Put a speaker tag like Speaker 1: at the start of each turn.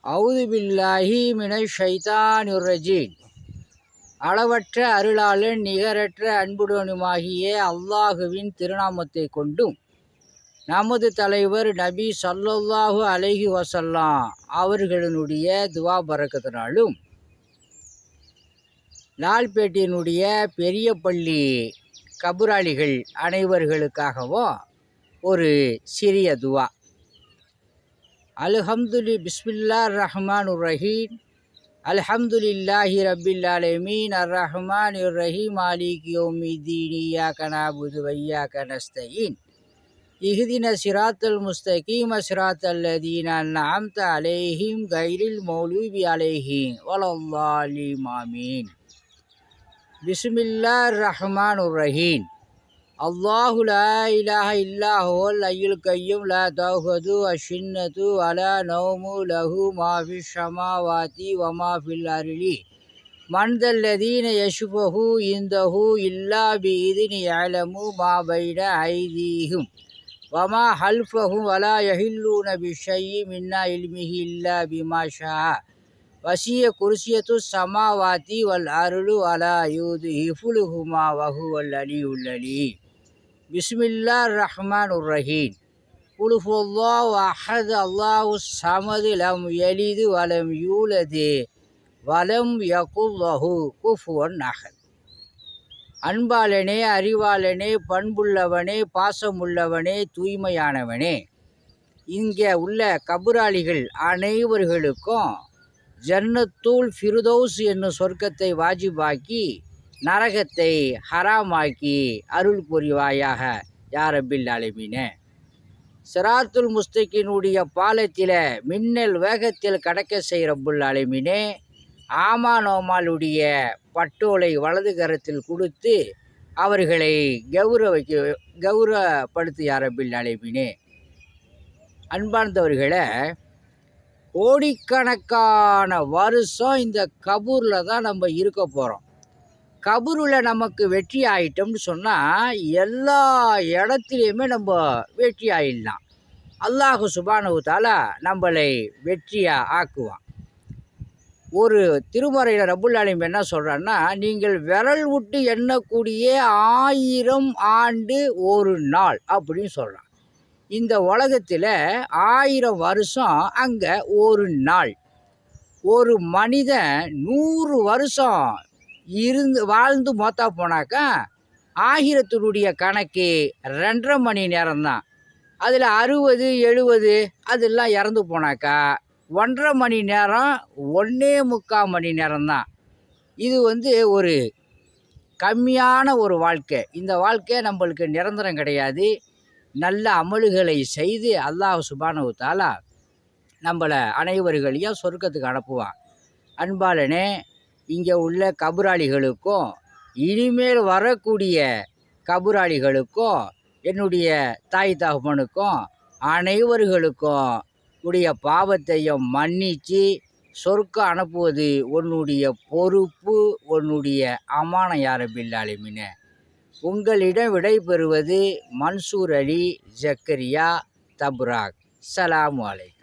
Speaker 1: அவுது பில்லாஹி மினஷ் ஷைத்தானிர் ரஜீம். அளவற்ற அருளாளன் நிகரற்ற அன்புடனுமாகிய அல்லாஹுவின் திருநாமத்தை கொண்டும் நமது தலைவர் நபி ஸல்லல்லாஹு அலைஹி வஸல்லம் அவர்களினுடைய துவா பரக்கத்தினாலும் லால்பேட்டையினுடைய பெரிய பள்ளி கபுராளிகள் அனைவர்களுக்காகவும் ஒரு சிறிய துவா. பிஸ்மில்லாஹிர் ரஹ்மானிர் ரஹீம். அல்ஹம்துலில்லாஹி ரப்பில் ஆலமீன் அர்ரஹ்மானிர் ரஹீம் மாலிகி யௌமிddin இய்யாக நஅபுது வ இய்யாக நஸ்தஈன் இஹ்தின ஸிராத்தல் முஸ்தகீம் ஸிராத்தல் லதீன அன்அம்த அலைஹிம் கைரில் மக்லூபி அலைஹிம் வலல்லாலின் ஆமீன். பிஸ்மில்லாஹிர் ரஹ்மானிர் ரஹீம். அல்லாஹு லா இலாஹ இல்லா ஹுவல் ஹய்யுல் கய்யூம் லா தஅஹுதுஹு ஸின்னத்து வலா நௌமு லஹு மா ஃபிஸ் ஸமாவாதி வ மா ஃபில் அர்லி மன் தல்லதீன யஷ்ஃபஉ இன்தஹு இல்லா பிஇذنி யஅலமு மா பைன ஐதீஹிம் வ மா ஹல்ஃபஹும் வலா யஹில்லூன பிஷைஇம் மின் இல்மிஹி இல்லா பிமா ஷாஅ வஸிய குர்சியத்து ஸமாவாதி வல் அர்லு வலா யூதிஹி ஹிஃபுலுஹுமா வ ஹுவல் அலியுல் அலீம். பிஸ்மில்லாஹிர் ரஹ்மானிர் ரஹீம். குல் ஹுவல்லாஹு அஹத் அல்லாஹுஸ் ஸமது லம் யலிது வலம் யூலது வலம் யகுல் லஹு குஃபுவன் அஹத். அன்பாளனே, அறிவாளனே, பண்புள்ளவனே, பாசமுள்ளவனே, தூய்மையானவனே, இங்கே உள்ள கபுராளிகள் அனைவர்களுக்கும் ஜன்னத்துல் ஃபிர்தௌஸ் என்னும் சொர்க்கத்தை வாஜிபாக்கி நரகத்தை ஹராமாக்கி அருள் புரிவாயாக யா ரப்பில் ஆலமீனே. சிராத்துல் முஸ்தகீனுடைய பாலத்தில் மின்னல் வேகத்தில் கடக்க செய் ரப்புல் ஆலமீனே. ஆமானோமாளுடைய பட்டோலை வலது கரத்தில் கொடுத்து அவர்களை கௌரவப்படுத்து யா ரப்பில் ஆலமீனே. அன்பார்ந்தவர்களே, கோடிக்கணக்கான வருஷம் இந்த கபூரில் தான் நம்ம இருக்க போகிறோம். கபூரில் நமக்கு வெற்றி ஆயிட்டோம்னு சொன்னால் எல்லா இடத்துலையுமே நம்ம வெற்றி ஆயிடலாம். அல்லாஹு சுப்ஹானஹு தஆலா நம்மளை வெற்றியாக ஆக்குவான். ஒரு திருமறையில் ரப்புல் ஆலமீன் என்ன சொல்கிறான்னா, நீங்கள் விரல் விட்டு எண்ணக்கூடிய 1000 ஆண்டு ஒரு நாள் அப்படின்னு சொல்கிறான். இந்த உலகத்தில் 1000 வருஷம், அங்கே ஒரு நாள். ஒரு மனிதன் 100 வருஷம் வாழ்ந்து மோத்தா போனாக்கா ஆகிரத்தினுடைய கணக்கு 2.5 மணி நேரம்தான். அதில் 60, 70 அதெல்லாம் இறந்து போனாக்கா 1.5 மணி நேரம், 1.25 மணி நேரம்தான். இது ஒரு கம்மியான ஒரு வாழ்க்கை. இந்த வாழ்க்கை நம்மளுக்கு நிரந்தரம் கிடையாது. நல்ல அமல்களை செய்து அல்லாஹ் சுப்ஹானஹு தஆலா நம்மளை அனைவர்களையும் சொர்க்கத்துக்கு அனுப்புவான். அன்பாளனே, இங்கே உள்ள கபுராளிகளுக்கும் இனிமேல் வரக்கூடிய கபுராளிகளுக்கும் என்னுடைய தாய் தகப்பனுக்கும் அனைவர்களுக்கும் உடைய பாவத்தையும் மன்னித்து சொர்க்கம் அனுப்புவது உன்னுடைய பொறுப்பு, உன்னுடைய அமானம் யா ரப்பில் ஆலமீனே. உங்களிடம் விடைபெறுவது மன்சூர் அலி ஜக்கரியா தப்ராக். ஸலாமு அலைக்கும்.